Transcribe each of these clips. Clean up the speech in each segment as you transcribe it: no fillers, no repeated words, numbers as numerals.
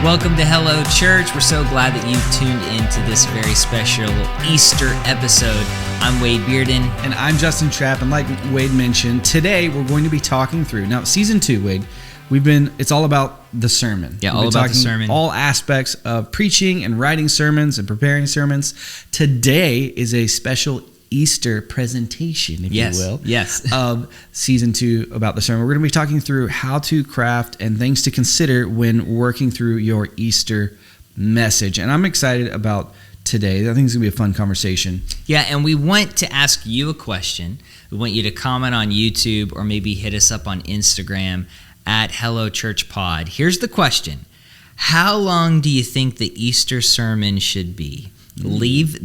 Welcome to Hello Church. We're so glad that you've tuned into this very special Easter episode. I'm Wade Bearden. And I'm Justin Trapp. And like Wade mentioned, today we're going to be talking through, now season 2, Wade, it's all about the sermon. Yeah, all about the sermon. All aspects of preaching and writing sermons and preparing sermons. Today is a special Easter presentation, if you will, of season 2 about the sermon. We're going to be talking through how to craft and things to consider when working through your Easter message. And I'm excited about today. I think it's going to be a fun conversation. Yeah, and we want to ask you a question. We want you to comment on YouTube or maybe hit us up on Instagram at Hello Church Pod. Here's the question. How long do you think the Easter sermon should be? Leave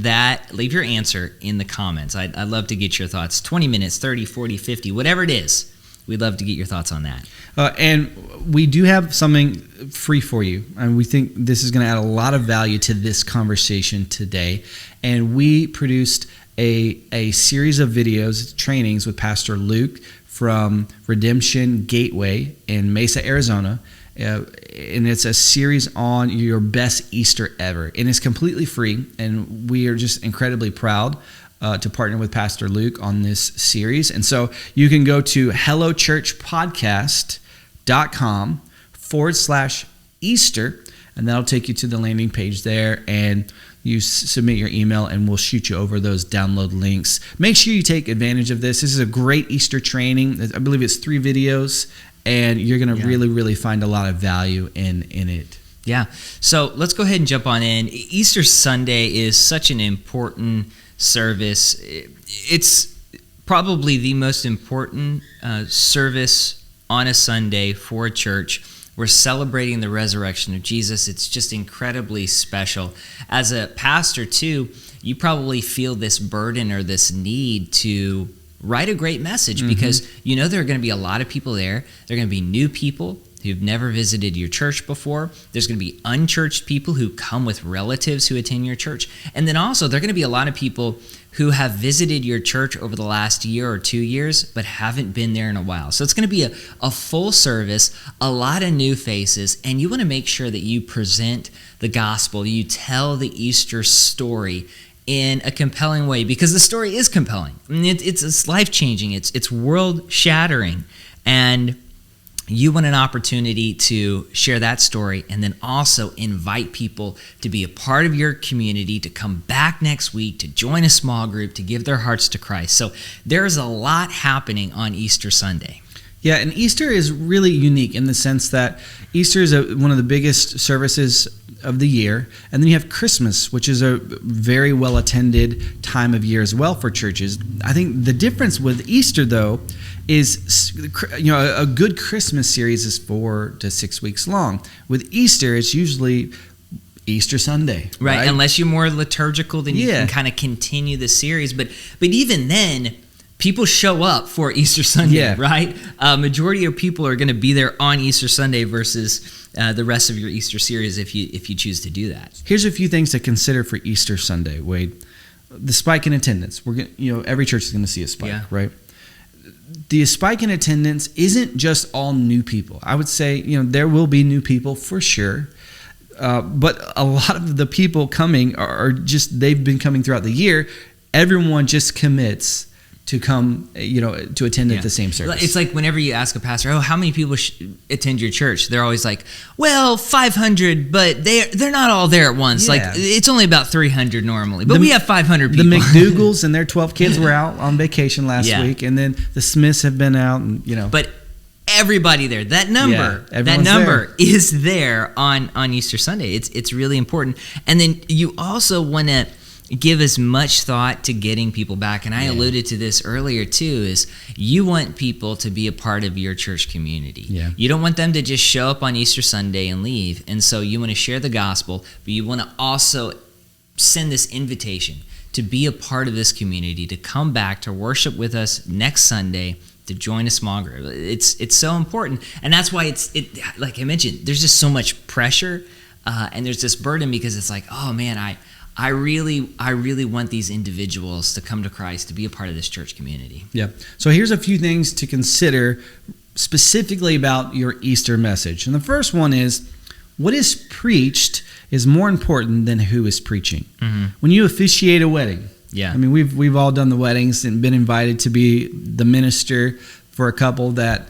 your answer in the comments. I'd love to get your thoughts. 20 minutes, 30, 40, 50, whatever it is. We'd love to get your thoughts on that. And we do have something free for you. And we think this is going to add a lot of value to this conversation today. And we produced a series of videos, trainings with Pastor Luke from Redemption Gateway in Mesa, Arizona. And it's a series on your best Easter ever. And it's completely free. And we are just incredibly proud to partner with Pastor Luke on this series. And so you can go to hellochurchpodcast.com/Easter. And that'll take you to the landing page there. And you submit your email and we'll shoot you over those download links. Make sure you take advantage of this. This is a great Easter training. I believe it's 3 videos. And you're going to really find a lot of value in it. Yeah. So let's go ahead and jump on in. Easter Sunday is such an important service. It's probably the most important service on a Sunday for a church. We're celebrating the resurrection of Jesus. It's just incredibly special. As a pastor, too, you probably feel this burden or this need to write a great message because you know there are going to be a lot of people there. There are going to be new people who've never visited your church before. There's going to be unchurched people who come with relatives who attend your church. And then also there are going to be a lot of people who have visited your church over the last year or 2 years but haven't been there in a while. So it's going to be a full service, a lot of new faces, and you want to make sure that you present the gospel, you tell the Easter story in a compelling way, because the story is compelling. I mean, it's life-changing. It's world-shattering. And you want an opportunity to share that story and then also invite people to be a part of your community, to come back next week, to join a small group, to give their hearts to Christ. So there's a lot happening on Easter Sunday. Yeah, and Easter is really unique in the sense that Easter is one of the biggest services of the year. And then you have Christmas, which is a very well-attended time of year as well for churches. I think the difference with Easter, though, is a good Christmas series is 4 to 6 weeks long. With Easter, it's usually Easter Sunday. Right, unless you're more liturgical, then you can kind of continue the series. But even then, people show up for Easter Sunday, right? Majority of people are going to be there on Easter Sunday versus the rest of your Easter series if you choose to do that. Here's a few things to consider for Easter Sunday, Wade. The spike in attendance. Every church is going to see a spike, right? The spike in attendance isn't just all new people. I would say, there will be new people for sure. But a lot of the people coming are just, they've been coming throughout the year. Everyone just commits to come, to attend at the same service. It's like whenever you ask a pastor, how many people attend your church? They're always like, 500, but they're not all there at once. Yeah. Like, it's only about 300 normally, but we have 500 people. The McDougals and their 12 kids were out on vacation last week, and then the Smiths have been out, and But everybody there, that number is there on Easter Sunday. It's really important. And then you also want to give as much thought to getting people back. And I alluded to this earlier too, is you want people to be a part of your church community. Yeah. You don't want them to just show up on Easter Sunday and leave. And so you want to share the gospel, but you want to also send this invitation to be a part of this community, to come back to worship with us next Sunday, to join a small group. It's so important. And that's why it like I mentioned, there's just so much pressure and there's this burden, because it's like, oh man, I really want these individuals to come to Christ, to be a part of this church community. Yeah. So here's a few things to consider specifically about your Easter message. And the first one is, what is preached is more important than who is preaching. Mm-hmm. When you officiate a wedding, Yeah. I mean, we've all done the weddings and been invited to be the minister for a couple that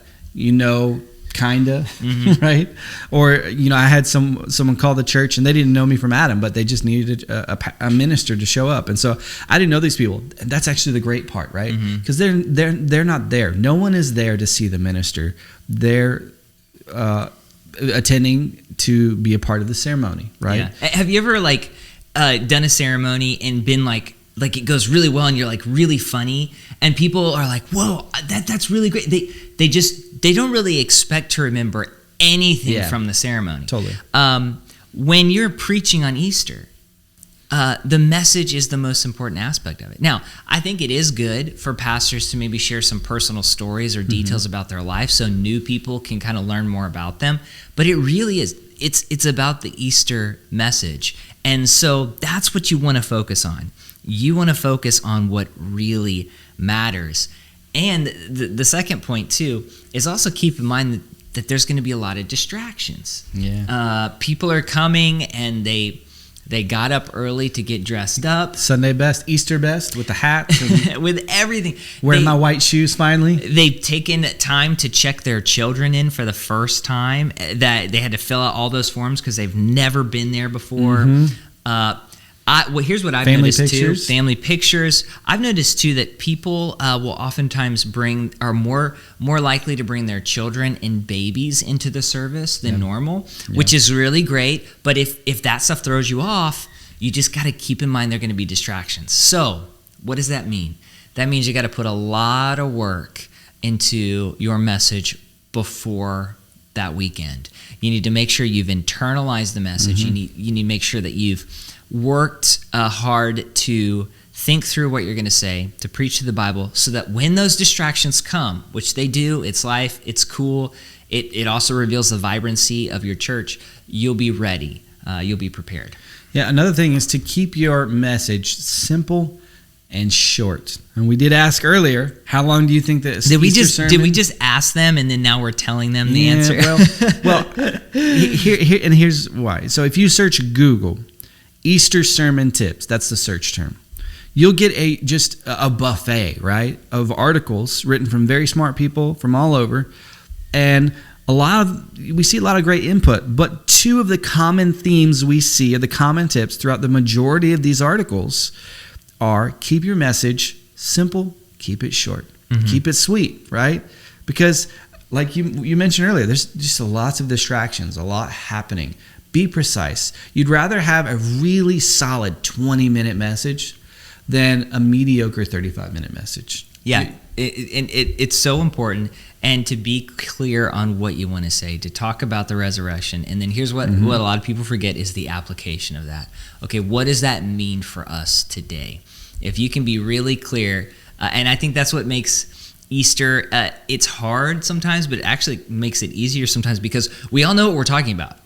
kinda, right? Or I had someone call the church and they didn't know me from Adam, but they just needed a minister to show up, and so I didn't know these people. And that's actually the great part, right? Because they're not there. No one is there to see the minister. They're attending to be a part of the ceremony, right? Yeah. Have you ever done a ceremony and been like it goes really well and you're like really funny and people are like, whoa, that's really great. They don't really expect to remember anything from the ceremony. Totally. When you're preaching on Easter, the message is the most important aspect of it. Now, I think it is good for pastors to maybe share some personal stories or details about their life so new people can kind of learn more about them. But it really is. It's about the Easter message. And so that's what you want to focus on. You want to focus on what really matters. And the second point, too, is also keep in mind that there's going to be a lot of distractions. Yeah. People are coming and they got up early to get dressed up. Sunday best, Easter best, with the hat. With everything. Wearing my white shoes finally. They've taken time to check their children in for the first time. That they had to fill out all those forms because they've never been there before. Here's what I've noticed too. Family pictures. I've noticed too that people will oftentimes are more likely to bring their children and babies into the service than normal, which is really great. But if that stuff throws you off, you just got to keep in mind there are going to be distractions. So what does that mean? That means you got to put a lot of work into your message before that weekend. You need to make sure you've internalized the message. You need to make sure that you've worked hard to think through what you're going to say, to preach to the Bible, so that when those distractions come, which they do, it's life, it's cool, it also reveals the vibrancy of your church, you'll be ready, you'll be prepared. Yeah, another thing is to keep your message simple and short. And we did ask earlier, how long do you think this Did we just ask them and then now we're telling them the answer? Well, here's why. So if you search Google Easter sermon tips, that's the search term, you'll get just a buffet, right, of articles written from very smart people from all over, and we see a lot of great input. But two of the common themes we see, of the common tips throughout the majority of these articles, are keep your message simple, keep it short, keep it sweet, right? Because like you mentioned earlier, there's just lots of distractions, a lot happening. Be precise. You'd rather have a really solid 20-minute message than a mediocre 35-minute message. Yeah, it's so important, and to be clear on what you want to say, to talk about the resurrection. And then here's what a lot of people forget is the application of that. Okay, what does that mean for us today? If you can be really clear, and I think that's what makes Easter, it's hard sometimes, but it actually makes it easier sometimes because we all know what we're talking about.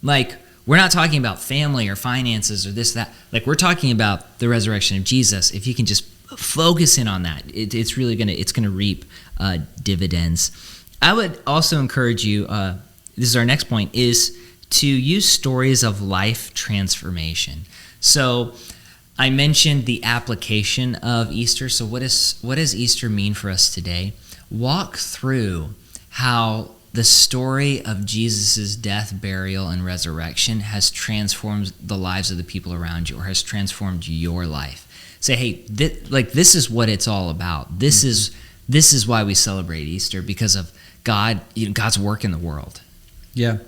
Like, we're not talking about family or finances or this, that. Like, we're talking about the resurrection of Jesus. If you can just focus in on that, it's really gonna reap dividends. I would also encourage you, this is our next point, is to use stories of life transformation. So I mentioned the application of Easter. So what does Easter mean for us today? Walk through how the story of Jesus' death, burial, and resurrection has transformed the lives of the people around you, or has transformed your life. Say, hey, this is what it's all about. This is why we celebrate Easter, because of God's work in the world. Yeah.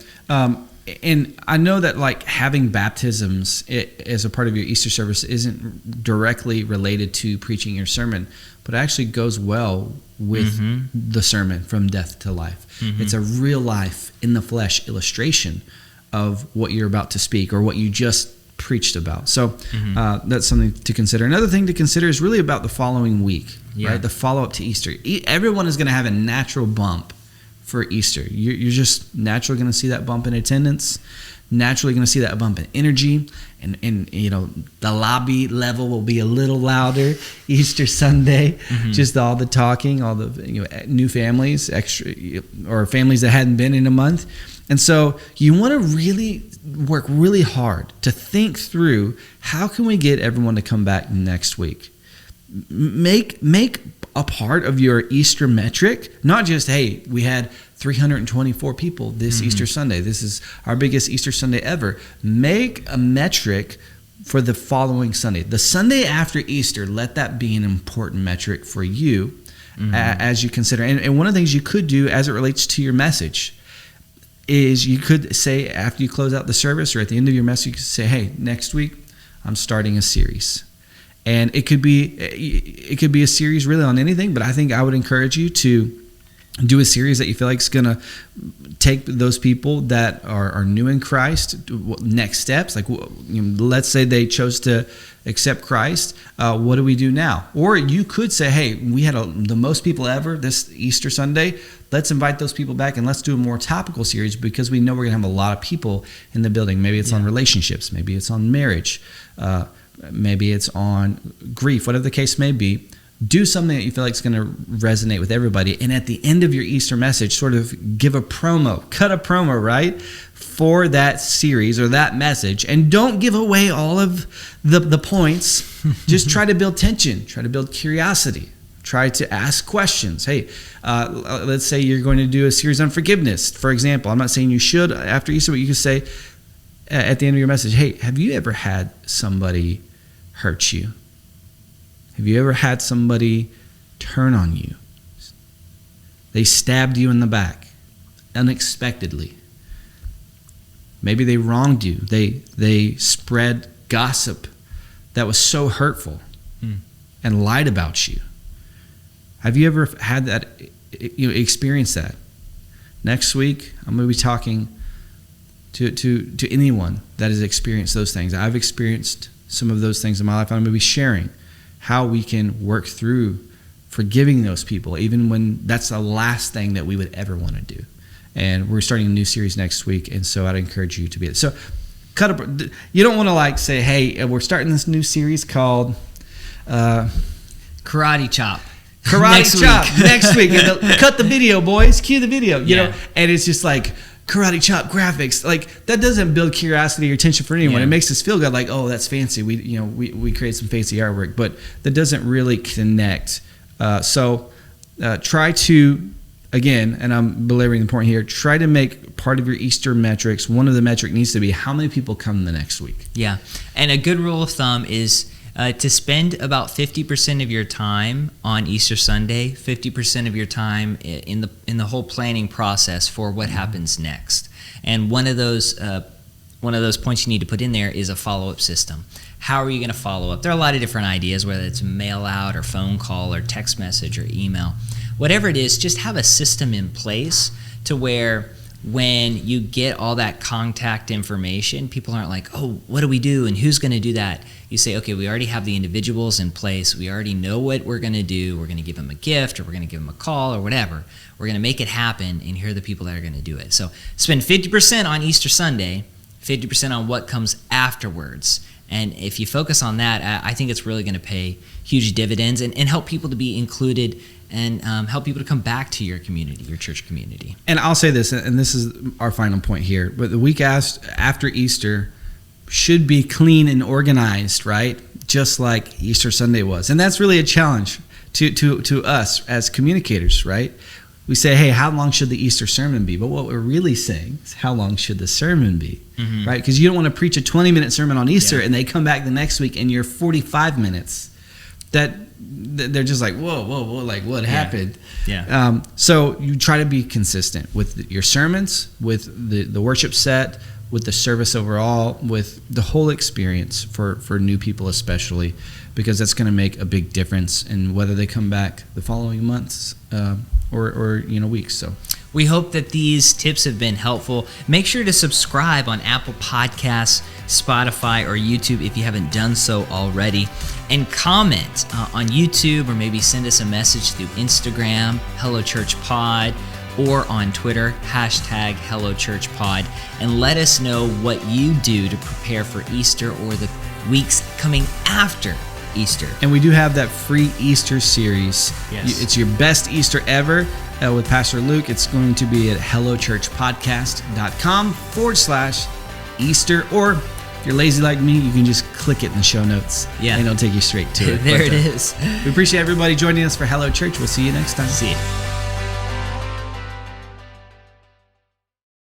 And I know that having baptisms as a part of your Easter service isn't directly related to preaching your sermon, but it actually goes well with the sermon from death to life. It's a real life in the flesh illustration of what you're about to speak or what you just preached about. So that's something to consider. Another thing to consider is really about the following week, right? The follow-up to Easter. Everyone is going to have a natural bump for Easter. You're just naturally going to see that bump in attendance, naturally going to see that bump in energy, and the lobby level will be a little louder Easter Sunday. Just all the talking, all the new families, or families that hadn't been in a month. And so you want to really work really hard to think through, how can we get everyone to come back next week? Make a part of your Easter metric, not just, hey, we had 324 people this Easter Sunday. This is our biggest Easter Sunday ever. Make a metric for the following Sunday. The Sunday after Easter, let that be an important metric for you as you consider. And one of the things you could do as it relates to your message is you could say, after you close out the service or at the end of your message, you could say, hey, next week I'm starting a series. And it could be a series really on anything, but I think I would encourage you to do a series that you feel like is going to take those people that are new in Christ, next steps. Like, let's say they chose to accept Christ. What do we do now? Or you could say, hey, we had the most people ever this Easter Sunday. Let's invite those people back and let's do a more topical series, because we know we're going to have a lot of people in the building. Maybe it's on relationships. Maybe it's on marriage. Maybe it's on grief, whatever the case may be. Do something that you feel like is going to resonate with everybody. And at the end of your Easter message, sort of give a promo, cut a promo, right, for that series or that message. And don't give away all of the points. Just try to build tension, try to build curiosity, try to ask questions. Hey, let's say you're going to do a series on forgiveness, for example. I'm not saying you should after Easter, but you could say at the end of your message, hey, have you ever had somebody hurt you? Have you ever had somebody turn on you? They stabbed you in the back unexpectedly. Maybe they wronged you. They spread gossip that was so hurtful and lied about you. Have you ever had that, experienced that? Next week, I'm going to be talking to anyone that has experienced those things. I've experienced some of those things in my life. I'm going to be sharing how we can work through forgiving those people, even when that's the last thing that we would ever want to do. And we're starting a new series next week, and so I'd encourage you to be there. So you don't want to say, hey, we're starting this new series called Karate Chop. Karate Chop next week. Cut the video, boys. Cue the video. You know, and it's just like Karate Chop graphics. Like, that doesn't build curiosity or attention for anyone. It makes us feel good, like, oh, that's fancy. We create some fancy artwork, but that doesn't really connect. So try to, again, and I'm belaboring the point here, try to make part of your Easter metrics, one of the metric needs to be how many people come the next week. Yeah, and a good rule of thumb is to spend about 50% of your time on Easter Sunday, 50% of your time in the whole planning process for what happens next. And one of those points you need to put in there is a follow-up system. How are you going to follow up? There are a lot of different ideas, whether it's mail out or phone call or text message or email. Whatever it is, just have a system in place to where when you get all that contact information, people aren't like, oh, what do we do and who's going to do that? You say, okay, we already have the individuals in place. We already know what we're going to do. We're going to give them a gift, or we're going to give them a call, or whatever. We're going to make it happen, and here are the people that are going to do it. So spend 50% on Easter Sunday, 50% on what comes afterwards. And if you focus on that, I think it's really going to pay huge dividends and help people to be included and help people to come back to your community, your church community. And I'll say this, and this is our final point here, but the week after Easter should be clean and organized, right? Just like Easter Sunday was. And that's really a challenge to us as communicators, right? We say, hey, how long should the Easter sermon be? But what we're really saying is, how long should the sermon be, right? Because you don't want to preach a 20-minute sermon on Easter and they come back the next week and you're 45 minutes. That they're just like, whoa, like what happened? Yeah. So you try to be consistent with your sermons, with the worship set, with the service overall, with the whole experience for new people especially, because that's going to make a big difference in whether they come back the following months or weeks. So we hope that these tips have been helpful. Make sure to subscribe on Apple Podcasts, Spotify, or YouTube if you haven't done so already. And comment on YouTube, or maybe send us a message through Instagram, Hello Church Pod, or on Twitter, #HelloChurchPod, and let us know what you do to prepare for Easter or the weeks coming after Easter. And we do have that free Easter series. Yes. It's your best Easter ever with Pastor Luke. It's going to be at hellochurchpodcast.com/Easter, or if you're lazy like me, you can just click it in the show notes. Yeah. And it'll take you straight to it. There it is. We appreciate everybody joining us for Hello Church. We'll see you next time. See you.